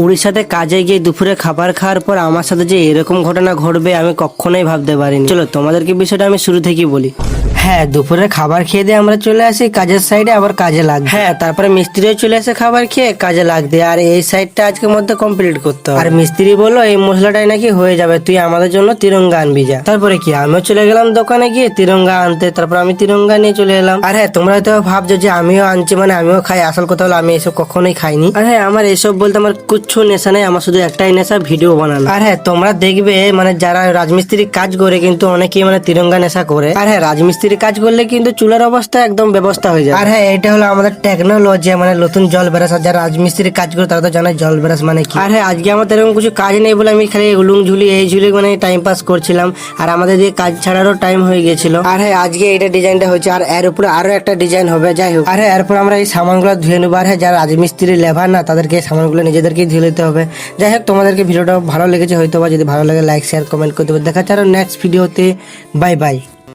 উড়িষ্যাতে কাজে গিয়ে দুপুরে খাবার খাওয়ার পর আমার সাথে যে এরকম ঘটনা ঘটবে আমি কখনোই ভাবতে পারিনি। চলো তোমাদেরকে বিষয়টা আমি শুরু থেকেই বলি। হ্যাঁ, দুপুরে খাবার খেয়ে দিয়ে আমরা চলে আসি কাজের সাইডে, আবার কাজে লাগ। হ্যাঁ, তারপরে মিস্ত্রিও চলে আসে খাবার খেয়ে কাজে লাগ দিয়ে, আর এই সাইডটা আজকের মধ্যে কমপ্লিট করতে হবে। আর মিস্ত্রি বললো এই মশলাটাই নাকি হয়ে যাবে, তুই আমাদের জন্য তিরঙ্গা আনবি যা। তারপরে কি আমিও চলে গেলাম দোকানে গিয়ে তিরঙ্গা আনতে, তারপর আমি তিরঙ্গা নিয়ে চলে এলাম। আর হ্যাঁ, তোমরা হয়তো ভাবছো যে আমিও আনছি মানে আমিও খাই, আসল কথা হলো আমি এসব কখনোই খাইনি। আর হ্যাঁ, আমার এসব বলতে আমার কিচ্ছু নেশা নেই, আমার শুধু একটাই নেশা ভিডিও বানানো। আর হ্যাঁ, তোমরা দেখবে মানে যারা রাজমিস্ত্রি কাজ করে কিন্তু অনেকেই মানে তিরঙ্গা নেশা করে। আর হ্যাঁ, রাজমিস্ত্রি কাজ করলে কিন্তু চুলার অবস্থা একদম ব্যবস্থা হয়ে যায়। আর হ্যাঁ, এটা হলো আমাদের টেকনোলজি, মানে নতুন জল ব্রাশ। আর যারা রাজমিস্ত্রি কাজ করে তারা তো জানে জল ব্রাশ মানে কি। আর হ্যাঁ, আজকে আমাদের এরকম কিছু কাজ নেই বলে আমি খালি উলুং ঝুলি এই ঝুলি মানে টাইম পাস করছিলাম, আর আমাদের দিয়ে কাজ ছাড়ারও টাইম হয়ে গেছিল। আর হ্যাঁ, আজকে এটা ডিজাইনটা হয়েছে, আর এর উপরে আরো একটা ডিজাইন হবে। যাই হোক, আর হ্যাঁ, এরপর আমরা এই সামানগুলো ধুয়ে নেবো। আর হ্যাঁ, যারা রাজমিস্ত্রি লেবার না তাদেরকে এই সামানগুলো নিজেদেরকেই ধুয়ে নিতে হবে। যাই হোক, তোমাদেরকে ভিডিওটা ভালো লেগেছে হয়তো, বা যদি ভালো লাগে লাইক শেয়ার কমেন্ট করে দেবে। দেখা যাচ্ছে আরো নেক্সট ভিডিওতে। Bye bye.